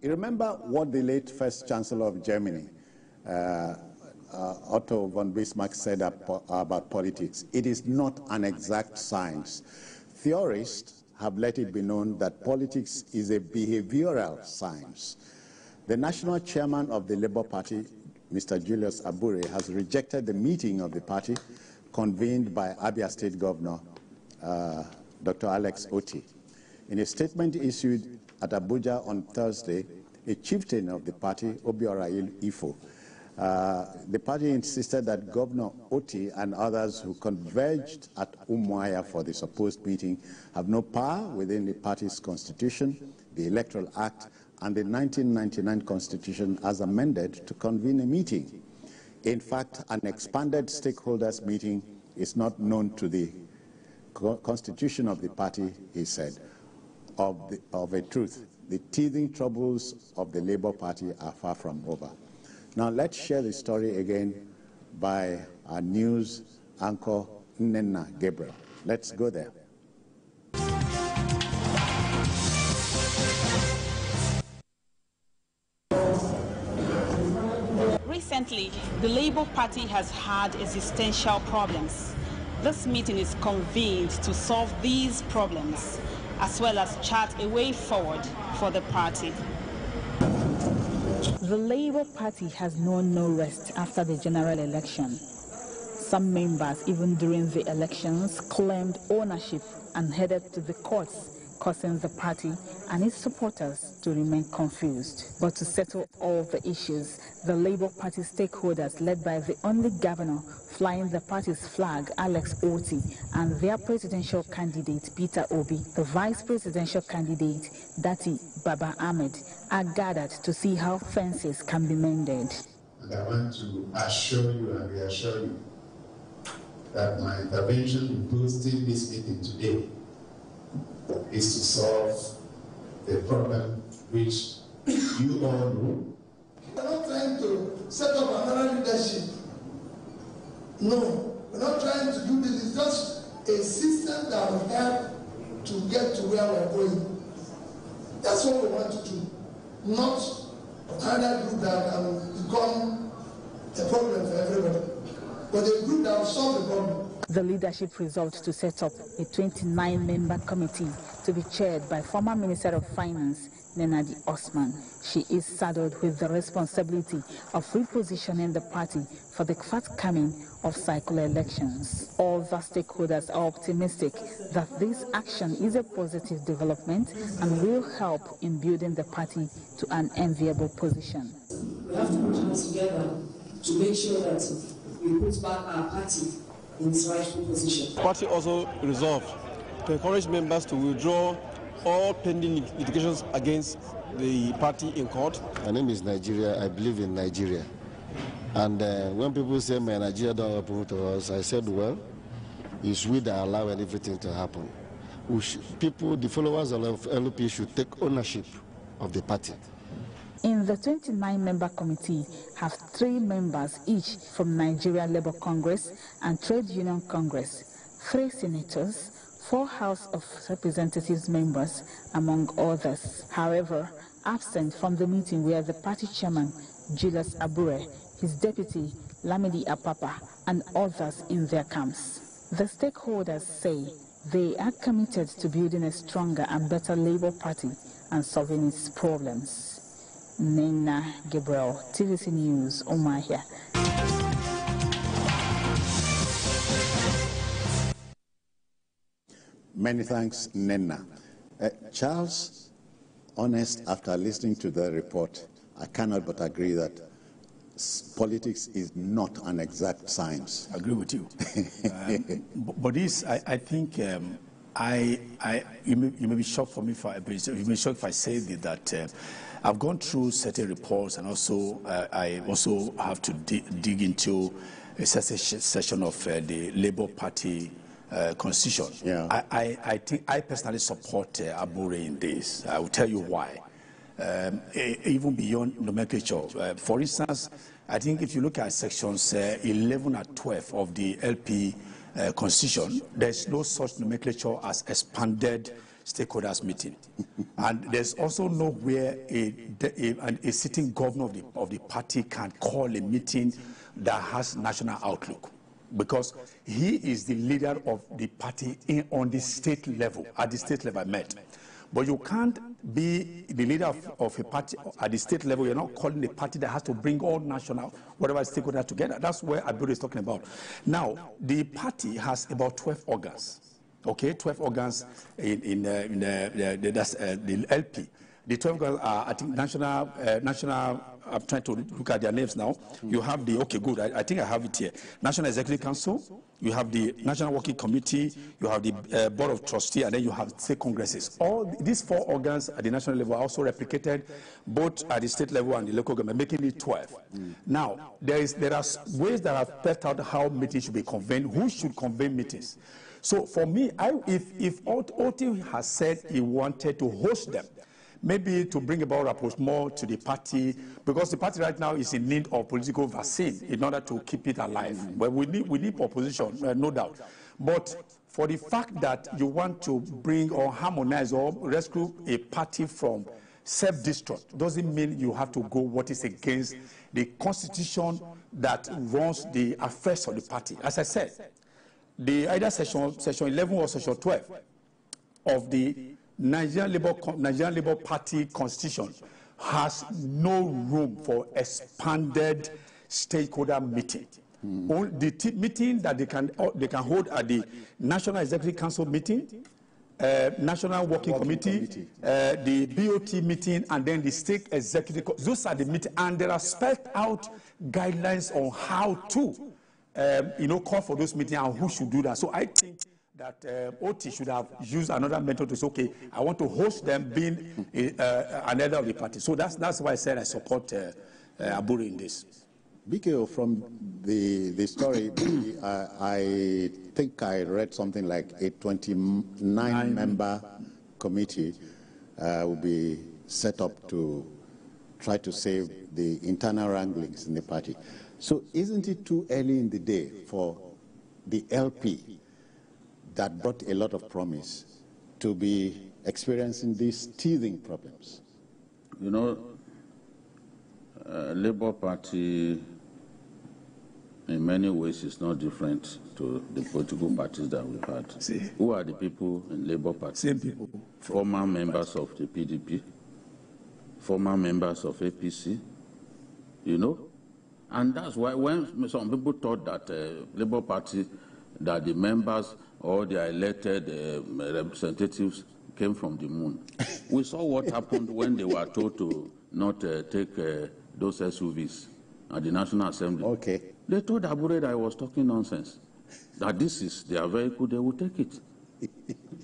You remember what the late First Chancellor of Germany, Otto von Bismarck, said about politics? It is not an exact science. Theorists have let it be known that politics is a behavioral science. The national chairman of the Labour Party, Mr. Julius Abure, has rejected the meeting of the party convened by Abia State Governor Dr. Alex Otti. In a statement issued at Abuja on Thursday, a chieftain of the party, Abure Ifo, the party insisted that Governor Otti and others who converged at Umuahia for the supposed meeting have no power within the party's constitution, the Electoral Act, and the 1999 Constitution as amended to convene a meeting. In fact, an expanded stakeholders meeting is not known to the constitution of the party, he said. Of a truth, the teething troubles of the Labour Party are far from over. Now let's share the story again by our news anchor, Nnenna Gabriel. Let's go there. Recently, the Labour Party has had existential problems. This meeting is convened to solve these problems, as well as chart a way forward for the party. The Labour Party has known no rest after the general election. Some members, even during the elections, claimed ownership and headed to the courts, causing the party and its supporters to remain confused. But to settle all the issues, the Labour Party stakeholders, led by the only governor flying the party's flag, Alex Otti, and their presidential candidate, Peter Obi, the vice presidential candidate, Dati Baba Ahmed, are gathered to see how fences can be mended. And I want to assure you and reassure you that my intervention in posting this meeting today is to solve the problem which you all know. We're not trying to set up another leadership. No, we're not trying to do this. It's just a system that will help to get to where we're going. That's what we want to do. Not another group that can become a problem for everybody, but a group that will solve the problem. The leadership resolved to set up a 29-member committee to be chaired by former Minister of Finance, Nenadi Osman. She is saddled with the responsibility of repositioning the party for the forthcoming off-cycle elections. All the stakeholders are optimistic that this action is a positive development and will help in building the party to an enviable position. We have to put hands together to make sure that we put back our party in its rightful position. The party also resolved to encourage members to withdraw all pending litigations against the party in court. My name is Nigeria. I believe in Nigeria. And when people say my Nigeria don't approve to us, I said, well, it's we that allow everything to happen. People, the followers of LP should take ownership of the party. In the 29-member committee have 3 members each from Nigeria Labour Congress and Trade Union Congress, 3 senators, 4 House of Representatives members, among others. However, absent from the meeting were the party chairman, Julius Abure, his deputy, Lamidi Apapa, and others in their camps. The stakeholders say they are committed to building a stronger and better Labour Party and solving its problems. Nnenna Gabriel, TVC News, Umuahia. Many thanks, Nnenna. Charles, honest, after listening to the report, I cannot but agree that politics is not an exact science. I agree with you. But this, I think, you may be shocked for me you may be shocked if I say that I've gone through certain reports, and also I also have to dig into a certain section of the Labour Party constitution. Yeah. I think I personally support Abure in this. I will tell you why. Even beyond nomenclature. For instance, I think if you look at sections 11 and 12 of the LP constitution, there's no such nomenclature as expanded stakeholders meeting. And there's also nowhere a sitting governor of the party can call a meeting that has national outlook, because he is the leader of the party on the state level, at the state level I met. But you can't be the leader of a party at the state level. You're not calling a party that has to bring all national, whatever stakeholders together. That's where Abure is talking about. Now, the party has about 12 organs. Okay, 12 organs in the LP. The 12 organs are, I think, national. I'm trying to look at their names now. You have the, okay, good, I think I have it here. National Executive Council, you have the National Working Committee, you have the Board of Trustees, and then you have state congresses. All these 4 organs at the national level are also replicated both at the state level and the local government, making it 12. Now, there are ways that have spelled out how meetings should be convened, who should convene meetings. So for me, if Oti has said he wanted to host them, maybe to bring about rapprochement to the party, because the party right now is in need of political vaccine in order to keep it alive. Well, we need opposition, no doubt. But for the fact that you want to bring or harmonize or rescue a party from self-destruct, doesn't mean you have to go what is against the constitution that runs the affairs of the party. As I said, either session 11 or session 12 of the Nigerian Labour Party constitution has no room for expanded stakeholder meeting. The meeting that they can hold at the National Executive Council meeting, National Working Committee, the BOT meeting, and then the state executive. Those are the meetings, and there are spelled out guidelines on how to, call for those meetings and who should do that. So I think that OT should have used another method to say, okay, I want to host them being another of the party. So that's why I said I support Abure in this. BKO, from the story, I think I read something like a 29-member committee will be set up to try to save the internal wranglings in the party. So isn't it too early in the day for the LP that brought a lot of promise to be experiencing these teething problems? You know, Labour Party in many ways is not different to the political parties that we've had. See. Who are the people in Labour Party? Same people. Former members of the PDP, former members of APC, And that's why when some people thought that Labour Party, that the members or the elected representatives came from the moon. We saw what happened when they were told to not take those SUVs at the National Assembly. Okay. They told Abure that I was talking nonsense, that this is their vehicle, they will take it.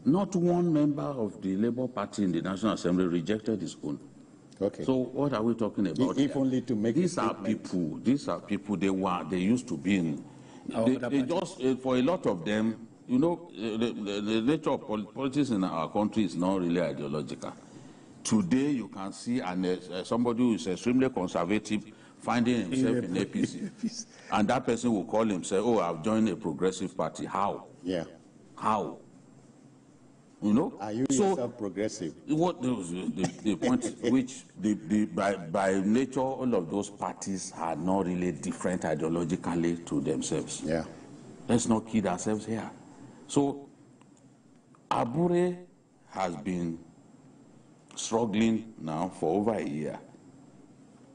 Not one member of the Labour Party in the National Assembly rejected his own. Okay. So what are we talking about? If only to make these are people. They used to be in. They just for a lot of them, the nature of politics in our country is not really ideological. Today you can see somebody who is extremely conservative finding himself in APC, and that person will call himself, "Oh, I've joined a progressive party." How? Yeah. How? Are you yourself progressive? What the point which by nature all of those parties are not really different ideologically to themselves. Yeah. Let's not kid ourselves here. So Abure has been struggling now for over a year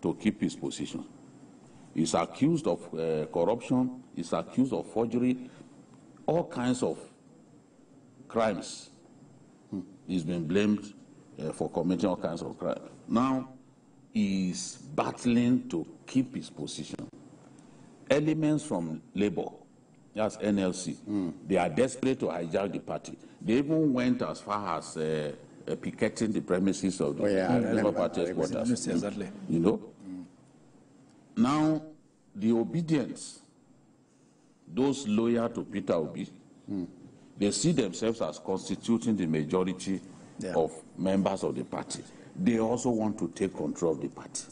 to keep his position. He's accused of corruption, he's accused of forgery, all kinds of crimes. He's been blamed for committing all kinds of crimes. Now, he's battling to keep his position. Elements from Labour, that's NLC, they are desperate to hijack the party. They even went as far as picketing the premises of the Labour Party headquarters. Exactly. Now, the obedience, those loyal to Peter Obi, they see themselves as constituting the majority of members of the party. They also want to take control of the party.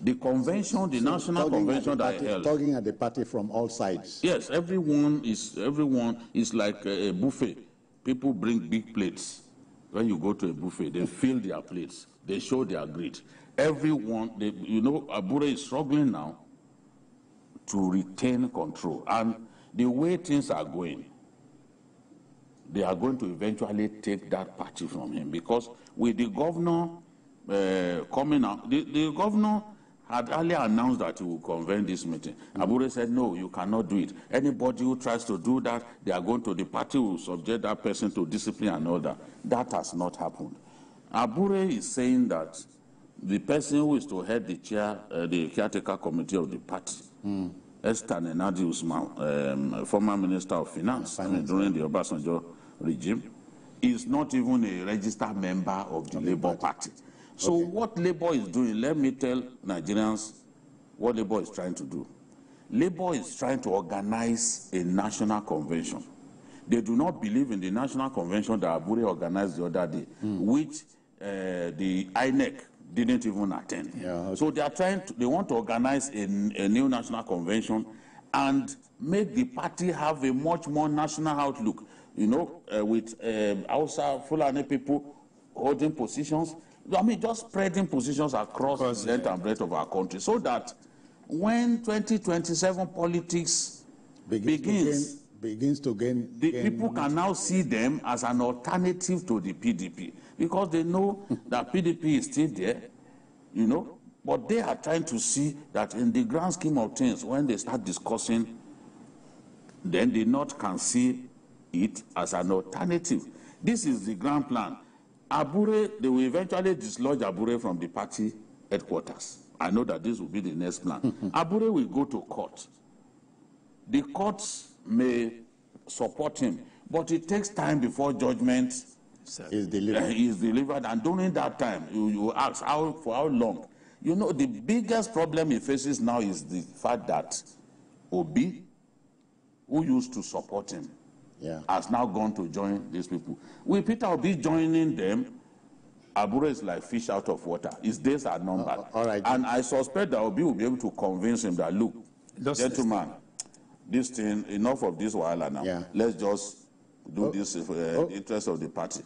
The convention, the national convention that I held. Talking at the party from all sides. Yes, everyone is like a buffet. People bring big plates. When you go to a buffet, they fill their plates. They show their greed. Everyone, Abure is struggling now to retain control. And the way things are going, they are going to eventually take that party from him. Because with the governor coming out, the governor had earlier announced that he will convene this meeting. Abure said, no, you cannot do it. Anybody who tries to do that, they are going to, the party will subject that person to discipline and all that. That has not happened. Abure is saying that the person who is to head the the caretaker committee of the party, Esther Nenadi Usman, former Minister of Finance, during the Obasanjo regime, is not even a registered member of the Labour Party. So what Labour is doing, let me tell Nigerians what Labour is trying to do. Labour is trying to organize a national convention. They do not believe in the national convention that Abure organized the other day, which the INEC didn't even attend. Yeah, so they are they want to organize a new national convention and make the party have a much more national outlook, with Hausa, Fulani people holding positions. I mean, just spreading positions across the length and breadth of our country, so that when 2027 politics begins to gain, people can now see them as an alternative to the PDP, because they know that PDP is still there, but they are trying to see that in the grand scheme of things, when they start discussing, then the North can see it as an alternative. This is the grand plan. Abure, they will eventually dislodge Abure from the party headquarters. I know that this will be the next plan. Abure will go to court. The courts may support him, but it takes time before judgment is delivered. And during that time, you ask, for how long? The biggest problem he faces now is the fact that Obi, who used to support him, has now gone to join these people. With Peter Obi joining them, Abure is like fish out of water. His days are numbered. All right. And I suspect that Obi will be able to convince him that, look, gentlemen, this thing, enough of this wahala now. Let's just do this in the interest of the party.